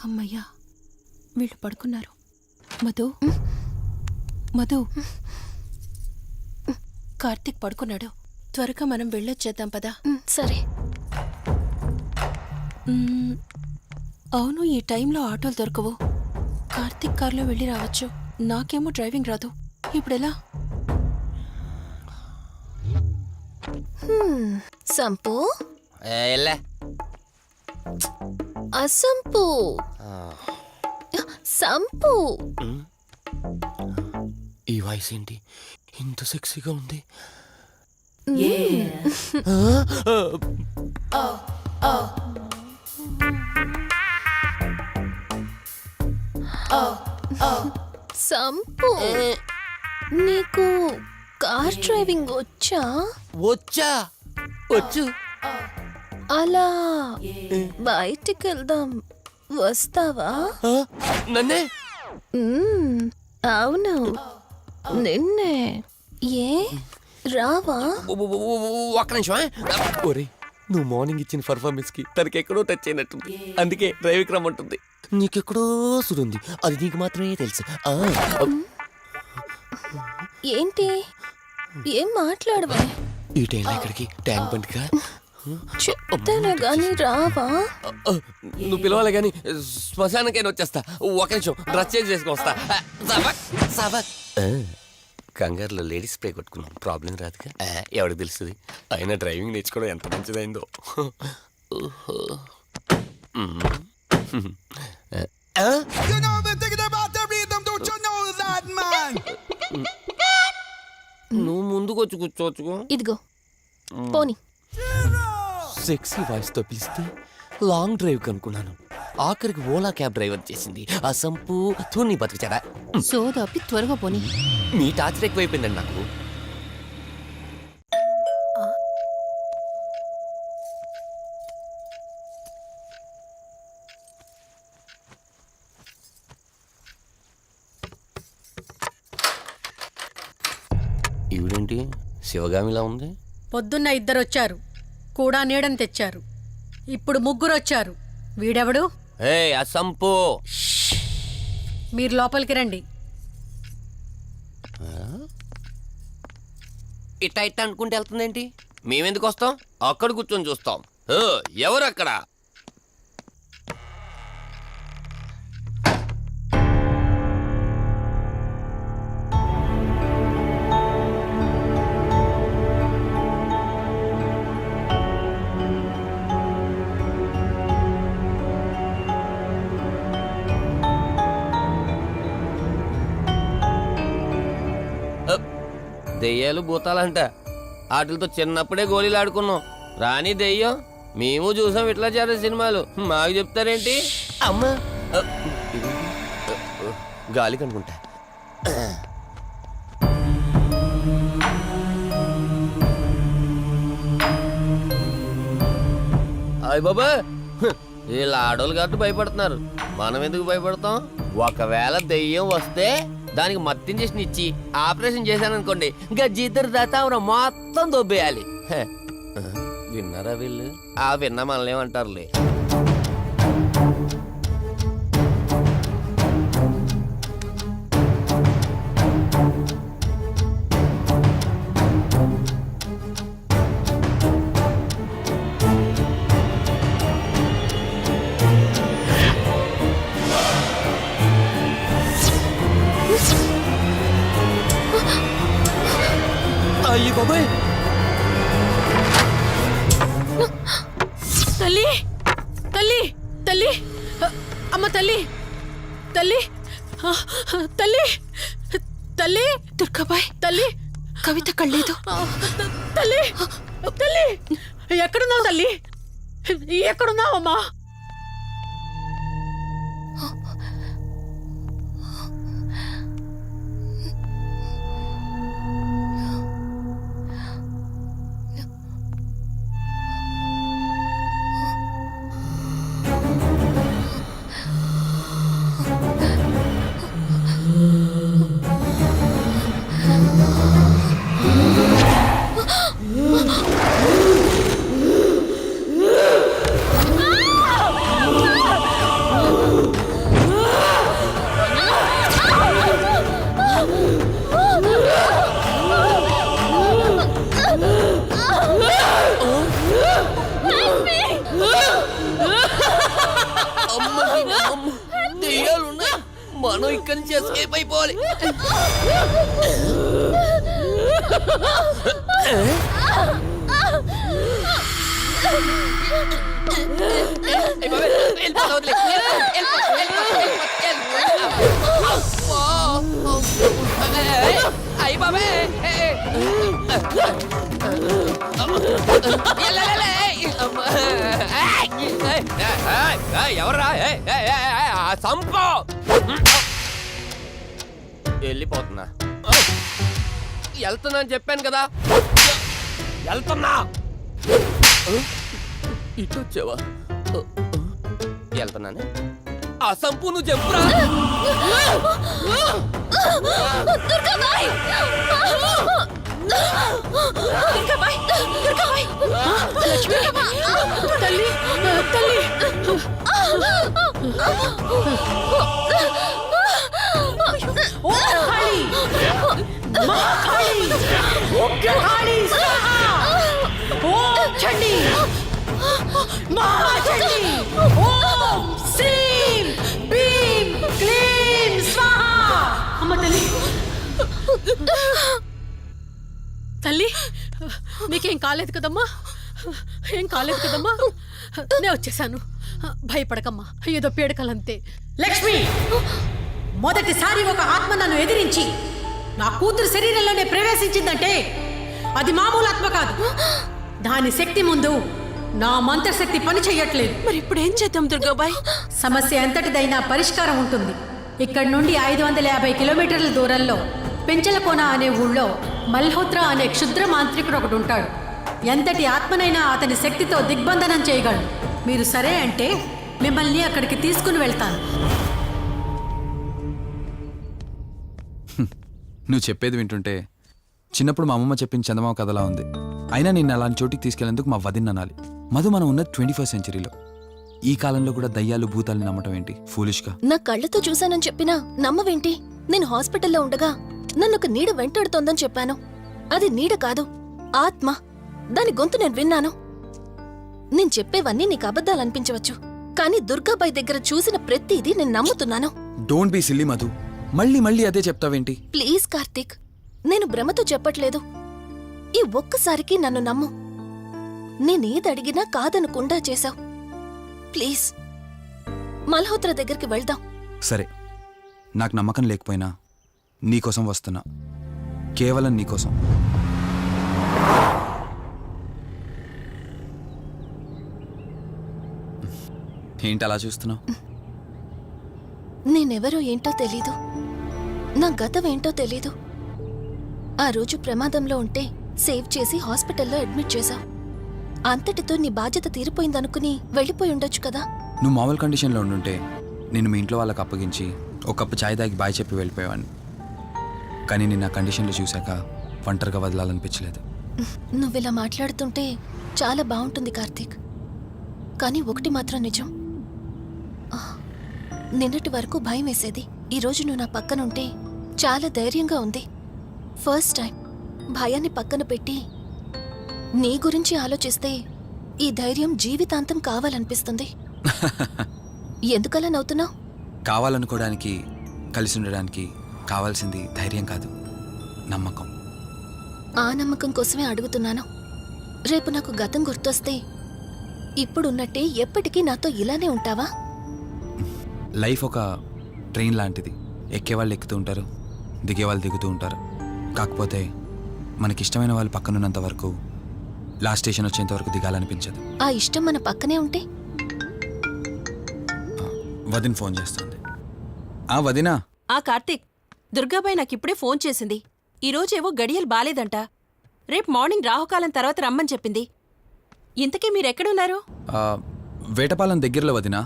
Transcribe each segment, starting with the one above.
అమ్మయ్యా, వీళ్ళు పడుకున్నారు. మధు, మధు, కార్తీక్ పడుకున్నాడు. త్వరగా మనం వెళ్ళొచ్చేద్దాం పదా. సరే. అవును, ఈ టైంలో ఆటోలు దొరకవు. కార్తీక్ కార్లో వెళ్ళి రావచ్చు. నాకేమో డ్రైవింగ్ రాదు. ఇప్పుడెలా? సంపు అసంపు సంపు. ఈ వాయిస్ ఏంటి ఇంత సెక్సీగా ఉంది? సంపు, నీకు కార్ డ్రైవింగ్ వచ్చా? వచ్చా, వచ్చు. అలా బయటికి వెళ్దాం, వస్తావా? నన్నే? అవును, నిన్నే. ఏ రావా? ఒక్క నిమిషం. ఒరే, నువ్వు మార్నింగ్ ఇచ్చిన పర్ఫార్మెన్స్ కి తనకి ఎక్కడో టచ్ అయినట్టుంది. అందుకే డ్రైవింగ్ రమ్మంటుంది. నీకెక్కడో సుడుంది, అది నీకు మాత్రమే తెలుసు. ఏంటి, ఏం మాట్లాడవా? ఈ టైంలో ఇక్కడికి ట్యాంక్ బండ్కా? చెప్తాను గాని రావా? నువ్వు పిలవాలి గాని శ్మశానకైనా వచ్చేస్తా. ఒక నిమిషం డ్రెస్ చేంజ్ చేసుకొని వస్తా. కంగారులో లేడీస్ స్ప్రే కొట్టుకున్నాం, ప్రాబ్లం రాదుగా. ఎవరికి తెలుస్తుంది? అయినా డ్రైవింగ్ నేర్చుకోవడం ఎంత మంచిదైందో. నువ్వు ముందుకు వచ్చి కూర్చోవచ్చు. ఇదిగో పోనీ. సెక్సీ వాయిస్ తో పిలిస్తే లాంగ్ డ్రైవ్ కనుక్కున్నాను. ఆఖరికి ఓలా క్యాబ్ డ్రైవర్ చేసింది ఆ సంపు. తూని బతికిచాడా? సోదాపి త్వరగా పోనీ. మీ టార్చర్ ఎక్కువైపోయిందండి నాకు. ఈవిడేంటి శివగామిలా ఉంది? పొద్దున్న 2 వచ్చారు, కూడా నీడని తెచ్చారు. ఇప్పుడు 3 వచ్చారు. వీడెవడు? అసంపు. మీరు లోపలికి రండి. ఇట్ట ఇట్ట అనుకుంటే వెళ్తుందేంటి? మేమెందుకు వస్తాం? అక్కడ కూర్చొని చూస్తాం. ఎవరు అక్కడ? దెయ్యాలు భూతాలంట. వాటితో చిన్నప్పుడే గోళీలు ఆడుకున్నాం. రాని దెయ్యం మేము చూసాం ఇట్లా చేరే సినిమాలు. మాకు చెప్తారేంటి? అమ్మా, గాలి కనుకుంటా. అయ్య బాబా, వీళ్ళు ఆడోళ్ళు కాబట్టి భయపడుతున్నారు. మనం ఎందుకు భయపడతాం? ఒకవేళ దెయ్యం వస్తే దానికి మత్తు ఇంజెక్షన్ ఇచ్చి ఆపరేషన్ చేశాననుకోండి, ఇంకా జీతరు దాతావరం మొత్తం దొబ్బేయాలి. విన్నారా వీళ్ళు? విన్నా మనల్ని ఏమంటారులే. అయ్యి బాబాయ్, తల్లి, తల్లి, తల్లి, అమ్మ తల్లి, తల్లి, తల్లి, తల్లి, దుర్గాబాయ్, తల్లి, కవిత కళ్ళేదు. తల్లి, తల్లి, ఎక్కడున్నావు తల్లి? ఎక్కడున్నావమ్మా? దెయ్యాలున్నాయి, మనం ఇక్కడి నుంచి ఎస్కేప్ అయిపోవాలి. అయ్యి బాబే, ఎవర్రా సంపో. వెళ్ళిపోతున్నా, వెళ్తున్నా అని చెప్పాను కదా, వెళ్తున్నా. ఇటు వచ్చావా? వెళ్తున్నాను. ఆ సంపు నువ్వు చెప్పురా. తల్లి తల్లి ఓ కాళీ మా కాళీ కాళీ స్వాహా ఓం చండీ మహా చండీ ఓం శ్రీం భీం క్లీం స్వాహా. అమ్మ తల్లి తల్లి నీకేం కాలేదు కదమ్మా? ఏం కాలేదు కదమ్మా? నేను వచ్చేసాను, భయపడకమ్మా, ఏదో పీడకలంతే. లక్ష్మి, మొదటిసారి ఒక ఆత్మ నన్ను ఎదిరించి నా కూతురు శరీరంలోనే ప్రవేశించిందంటే అది మామూలు ఆత్మ కాదు. దాని శక్తి ముందు నా మంత్రశక్తి పని చెయ్యట్లేదు. మరి ఇప్పుడు ఏం చేద్దాం దుర్గాబాయ్? సమస్య ఎంతటిదైనా పరిష్కారం ఉంటుంది. ఇక్కడి నుండి 550 కిలోమీటర్ల దూరంలో పెంచలకోన అనే ఊళ్ళో మల్హోత్రా అనే క్షుద్ర మాంత్రికుడు ఒకడు ఉంటాడు. ఎంతటి ఆత్మనైనా అతని శక్తితో దిగ్బంధనం చేయగలడు. మీరు సరే అంటే మిమ్మల్ని అక్కడికి తీసుకుని వెళ్తాను. నువ్వు చెప్పేది వింటుంటే చిన్నప్పుడు మా అమ్మమ్మ చెప్పిన చందమామ కథలా ఉంది. అయినా నిన్ను అలాంటి చోటికి తీసుకెళ్లేందుకు మా వదిన అనాలి. మధు, మనం ఉన్నది 21st సెంచరీలో. ఈ కాలంలో కూడా దయ్యాలు భూతాల్ని నమ్మటం ఏంటి? ఫూలిష్గా. నా కళ్ళతో చూశానని చెప్పినా నమ్మవేంటి? నేను హాస్పిటల్లో ఉండగా నన్ను ఒక నీడ వెంటాడుతోందని చెప్పాను. అది నీడ కాదు, ఆత్మ. దాని గొంతు నేను విన్నాను. నేను చెప్పేవన్నీ నీకు అబద్ధాలు అనిపించవచ్చు, కానీ దుర్గాబాయ్ దగ్గర చూసిన ప్రతిదీ నేను నమ్ముతున్నాను. డోంట్ బీ సిల్లీ మధు, మళ్ళీ మళ్ళీ అదే చెప్తావేంటి? ప్లీజ్ కార్తీక్, నేను భ్రమతో చెప్పట్లేదు. ఈ ఒక్కసారికి నన్ను నమ్ము. నేనేదడిగినా కాదనకుండా చేశావు. ప్లీజ్, మల్హోత్రా దగ్గరికి వెళ్దాం. సరే, నాకు నమ్మకం లేకపోయినా నీకోసం వస్తున్నా, కేవలం నీకోసం. ఏంటి అలా చూస్తున్నావు? నేనెవరో ఏంటో తెలీదు, నా గతం ఏంటో తెలీదు. ఆ రోజు ప్రమాదంలో ఉంటే సేవ్ చేసి హాస్పిటల్లో అడ్మిట్ చేశావు. అంతటితో నీ బాధ్యత తీరిపోయిందనుకుని వెళ్ళిపోయి ఉండొచ్చు కదా. నువ్వు మామూలు కండిషన్లో ఉండుంటే నేను మీ ఇంట్లో వాళ్ళకి అప్పగించి ఒక కప్పు ఛాయ్ తాగి బాయ్ చెప్పి వెళ్ళిపోయేవాడిని. కానీ నేను ఆ కండిషన్లో చూశాక ఒంటరిగా వదలాలనిపించలేదు. నువ్విలా మాట్లాడుతుంటే చాలా బాగుంటుంది కార్తీక్, కానీ ఒకటి మాత్రం నిజం. నిన్నటి వరకు భయం వేసేది. ఈరోజు నువ్వు నా పక్కనుంటే చాలా ధైర్యంగా ఉంది. ఫస్ట్ టైం భయాన్ని పక్కన పెట్టి నీ గురించి ఆలోచిస్తే ఈ ధైర్యం జీవితాంతం కావాలనిపిస్తుంది. ఎందుకలా నవ్వుతున్నావు? కావాలనుకోవడానికి, కలిసి ఉండడానికి కావాల్సింది ధైర్యం కాదు, నమ్మకం. ఆ నమ్మకం కోసమే అడుగుతున్నాను. రేపు నాకు గతం గుర్తొస్తే ఇప్పుడున్నట్టే ఎప్పటికీ నాతో ఇలానే ఉంటావా? లైఫ్ ఒక ట్రైన్ లాంటిది. ఎక్కేవాళ్ళు ఎక్కుతూ ఉంటారు, దిగేవాళ్ళు దిగుతూ ఉంటారు. కాకపోతే మనకిష్టమైన వాళ్ళు పక్కనున్నంత వరకు లాస్ట్ స్టేషన్ వచ్చేంత వరకు దిగాలనిపించదు. ఆ ఇష్టం మన పక్కనే ఉంటే? వదిన ఫోన్ చేస్తుంది. వదినా. కార్తీక్, దుర్గాబాయ్ నాకిప్పుడే ఫోన్ చేసింది. ఈరోజేవో గడియలు బాలేదంట. రేపు మార్నింగ్ రాహుకాలం తర్వాత రమ్మని చెప్పింది. ఇంతకీ మీరెక్కడున్నారు? వేటపాలెం దగ్గరలో వదినా.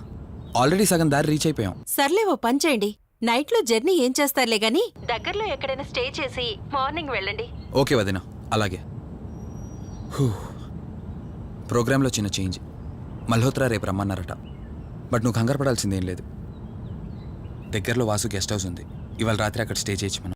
ఆల్రెడీ సగం దారి రీచ్ అయిపోయాం. సర్లే, ఓ పని చేయండి. నైట్లో జర్నీ ఏం చేస్తారులే గాని దగ్గరలో ఎక్కడైనా స్టే చేసి మార్నింగ్ వెళ్ళండి. ఓకే వదినా, అలాగే. ప్రోగ్రాంలో చిన్న చేంజ్. మల్హోత్రా రేపు రమ్మన్నారట. బట్ నువ్వు కంగారు పడాల్సిందేం లేదు. దగ్గరలో వాసు గెస్ట్ హౌస్ ఉంది. ఇవాళ రాత్రి అక్కడ స్టే చేయొచ్చు మనం.